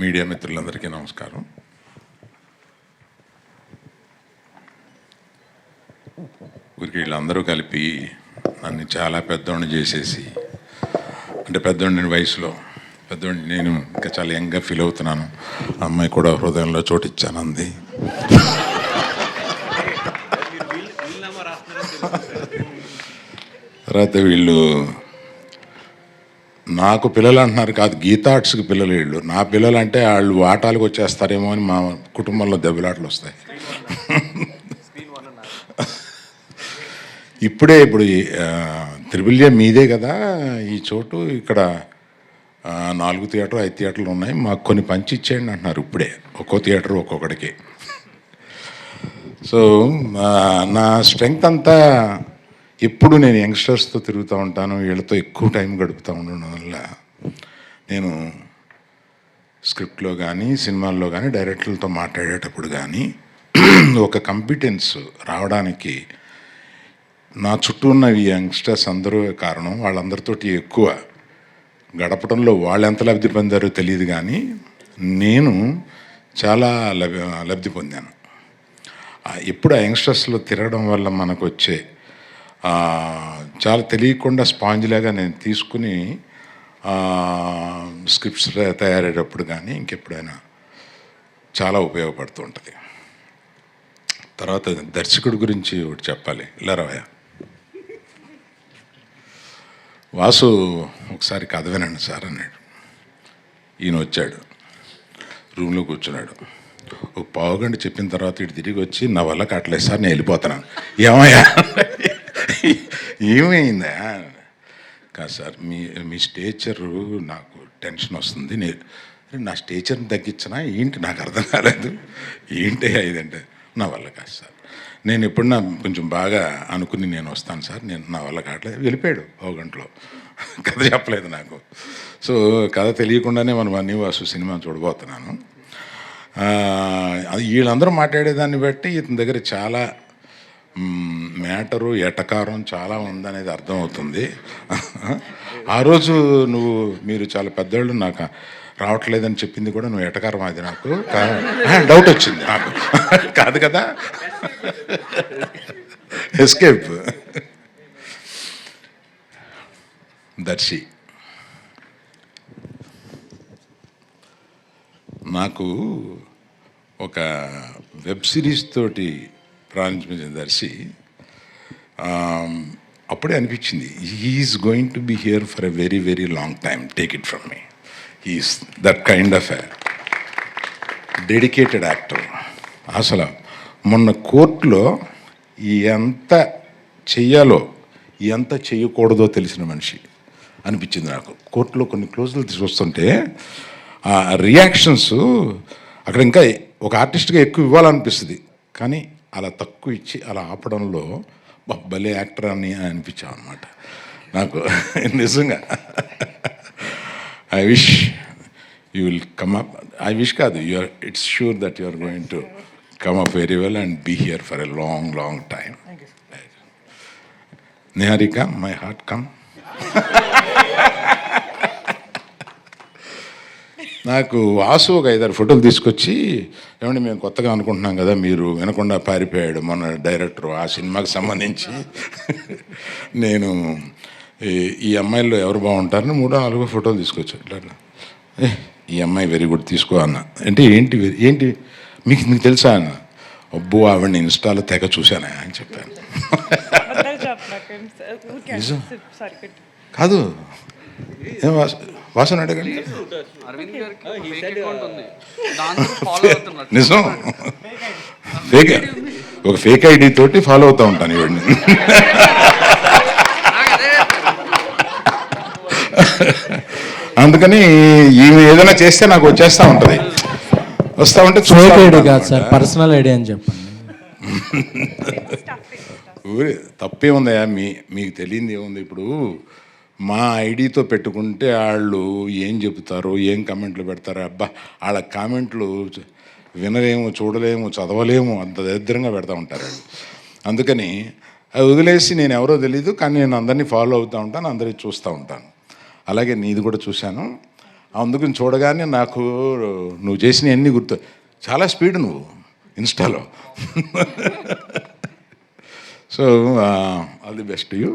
Media మిత్రులందరికీ నమస్కారం. ఊరికి వీళ్ళందరూ కలిపి నన్ను చాలా పెద్దోడిని చేసేసి, అంటే పెద్దోడిని వయసులో పెద్దోడిని, నేను ఇంకా చాలా యంగ్గా ఫీల్ అవుతున్నాను. అమ్మాయి కూడా హృదయంలో చోటిచ్చాను అంది. తర్వాత వీళ్ళు నాకు పిల్లలు అంటున్నారు, కాదు గీతార్ట్స్కి పిల్లలు వీళ్ళు. నా పిల్లలు అంటే వాళ్ళు ఆటాలకు వచ్చేస్తారేమో అని మా కుటుంబంలో దెబ్బలాటలు వస్తాయి. ఇప్పుడు త్రిబుల్ఏ మీదే కదా ఈ చోటు, ఇక్కడ 4 థియేటర్ 5 థియేటర్లు ఉన్నాయి, మాకు కొన్ని పంచి ఇచ్చేయండి అంటున్నారు ఇప్పుడే, ఒక్కో థియేటర్ ఒక్కొక్కడికి. సో నా స్ట్రెంగ్త్ అంతా ఎప్పుడు నేను యంగ్స్టర్స్తో తిరుగుతూ ఉంటాను, వీళ్ళతో ఎక్కువ టైం గడుపుతూ ఉండడం వల్ల నేను స్క్రిప్ట్లో కానీ సినిమాల్లో కానీ డైరెక్టర్లతో మాట్లాడేటప్పుడు కానీ ఒక కాంపిటెన్స్ రావడానికి నా చుట్టూ ఉన్న ఈ యంగ్స్టర్స్ అందరూ కారణం. వాళ్ళందరితోటి ఎక్కువ గడపడంలో వాళ్ళు ఎంత లబ్ధి పొందారో తెలియదు, కానీ నేను చాలా లబ్ధి పొందాను. ఎప్పుడు ఆ యంగ్స్టర్స్లో తిరగడం వల్ల మనకు వచ్చే చాలా తెలియకుండా స్పాంజ్ లాగా నేను తీసుకుని స్క్రిప్ట్స్ తయారయ్యేటప్పుడు కానీ ఇంకెప్పుడైనా చాలా ఉపయోగపడుతూ ఉంటుంది. తర్వాత దర్శకుడి గురించి ఒకటి చెప్పాలి. ఇలా రావయ్య వాసు, ఒకసారి కథ వినండి సార్ అన్నాడు. ఈయన వచ్చాడు, రూమ్లో కూర్చున్నాడు. ఒక పావుగంట చెప్పిన తర్వాత ఇటు తిరిగి వచ్చి, నా వల్ల కావట్లేదు సార్, నేను వెళ్ళిపోతున్నాను. ఏమయ్యా, ఏమైందా? కాదు సార్, మీ స్టేచరు నాకు టెన్షన్ వస్తుంది, నా స్టేచర్ని తగ్గించనా ఏంటి, నాకు అర్థం కాలేదు. ఏంటి ఇదంటే, నా వల్ల కాదు సార్, నేను ఎప్పుడన్నా కొంచెం బాగా అనుకుని నేను వస్తాను సార్, నేను నా వల్ల కావట్లేదు. వెళ్ళిపోయాడు ఒక గంటలో, కథ చెప్పలేదు నాకు. సో కథ తెలియకుండానే మనం అన్ని వాసు సినిమా చూడబోతున్నాను. వీళ్ళందరూ మాట్లాడేదాన్ని బట్టి ఇతని దగ్గర చాలా మ్యాటరు ఎటకారం చాలా ఉందనేది అర్థమవుతుంది. ఆ రోజు మీరు చాలా పెద్దవాళ్ళు, నాకు రావట్లేదని చెప్పింది కూడా నువ్వు ఎటకారం, అది నాకు డౌట్ వచ్చింది నాకు. కాదు కదా, ఎస్కేప్. దర్శి నాకు ఒక వెబ్ సిరీస్ తోటి ప్రారంభించిన దర్శి అప్పుడే అనిపించింది, he's going to be here for a very very long time, take it from me. He's that kind of a dedicated actor. అసలు మొన్న కోర్టులో ఎంత చెయ్యాలో ఎంత చేయకూడదో తెలిసిన మనిషి అనిపించింది నాకు. కోర్టులో కొన్ని క్లోజులు తీసుకొస్తుంటే ఆ రియాక్షన్స్ అక్కడ ఇంకా ఒక ఆర్టిస్ట్గా ఎక్కువ ఇవ్వాలనిపిస్తుంది, కానీ అలా తక్కువ ఇచ్చి అలా ఆపడంలో భలే యాక్టర్ అని అనిపించాం అనమాట నాకు. నిజంగా I wish you will come up. I wish కాదు, it's sure that you are going to come up very well and be here for a long, long time. Niharika, my heart come. నాకు వాసు ఒక 5-6 ఫోటోలు తీసుకొచ్చి, ఏమంటే మేము కొత్తగా అనుకుంటున్నాం కదా, మీరు వినకుండా పారిపోయాడు మన డైరెక్టర్, ఆ సినిమాకి సంబంధించి నేను ఈ అమ్మాయిల్లో ఎవరు బాగుంటారని 3-4 ఫోటోలు తీసుకొచ్చాను. ఇట్లా ఈ అమ్మాయి వెరీ గుడ్ తీసుకో అన్న. అంటే ఏంటి మీకు తెలుసా అన్న. అబ్బో, ఆవిడని ఇన్స్టాలో తెగ చూశానా అని చెప్పాను. నిజం కాదు, ఏం వాసన అడగండి. నిజం, ఫేక్, ఒక ఫేక్ ఐడి తోటి ఫాలో అవుతూ ఉంటాను ఈవిడ్ని. అందుకని ఈమె ఏదైనా చేస్తే నాకు వచ్చేస్తూ ఉంటుంది, వస్తూ ఉంటే. కాదు సార్, పర్సనల్ ఐడియా అని చెప్పండి. తప్పే ఉందయా, మీకు తెలియంది ఏముంది. ఇప్పుడు మా ఐడితో పెట్టుకుంటే వాళ్ళు ఏం చెబుతారో, ఏం కామెంట్లు పెడతారో, అబ్బా వాళ్ళ కామెంట్లు వినలేము, చూడలేము, చదవలేము, అంత దరిద్రంగా పెడతా ఉంటారు వాళ్ళు. అందుకని అది వదిలేసి, నేను ఎవరో తెలీదు కానీ నేను అందరినీ ఫాలో అవుతూ ఉంటాను, అందరినీ చూస్తూ ఉంటాను. అలాగే నీది కూడా చూశాను. అందుకని చూడగానే నాకు నువ్వు చేసిన అన్నీ గుర్తు. చాలా స్పీడ్ నువ్వు ఇన్స్టాలో. So all the best you.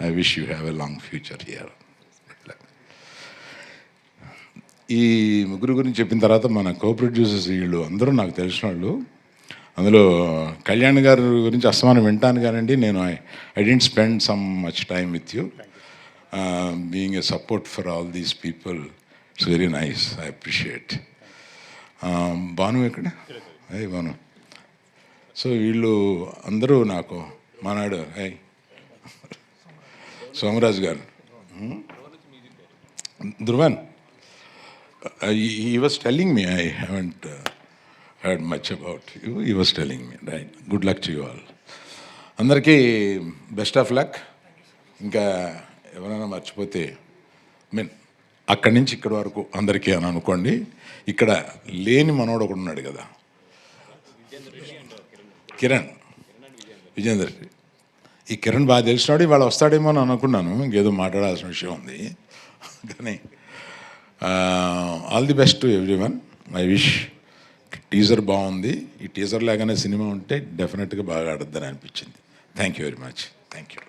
I wish you have a long future here. ఈ ముగ్గురు గురించి చెప్పిన తర్వాత మన కో ప్రొడ్యూసర్స్ వీళ్ళు అందరూ నాకు తెలిసిన వాళ్ళు. అందులో కళ్యాణ్ గారి గురించి అస్తమానం వింటాను కానండి, నేను I didn't spend some much time with you. Being a support for all these people, it's very nice, I appreciate. Bhanu ఎక్కడ? అయ్యి భాను. సో వీళ్ళు అందరూ నాకు మానాడు. హై సోమరాజు గారు, Dhruvan, he was telling me, I haven't heard much about you. He was telling me, right? Good luck to you all. అందరికీ best of luck. ఇంకా ఎవరైనా మర్చిపోతే మీన్ అక్కడి నుంచి ఇక్కడి వరకు అందరికీ అని అనుకోండి. ఇక్కడ లేని మనోడు ఒకడు ఉన్నాడు కదా, కిరణ్, విజేందర్. ఈ కిరణ్ బాగా తెలిసినాడు, ఇవాళ వస్తాడేమో అని అనుకున్నాను. ఇంకేదో మాట్లాడాల్సిన విషయం ఉంది కానీ all the best to everyone. I wish. Teaser బాగుంది. ఈ టీజర్ లాగానే సినిమా ఉంటే డెఫినెట్గా బాగా ఆడద్దని అనిపించింది. Thank you very much. Thank you.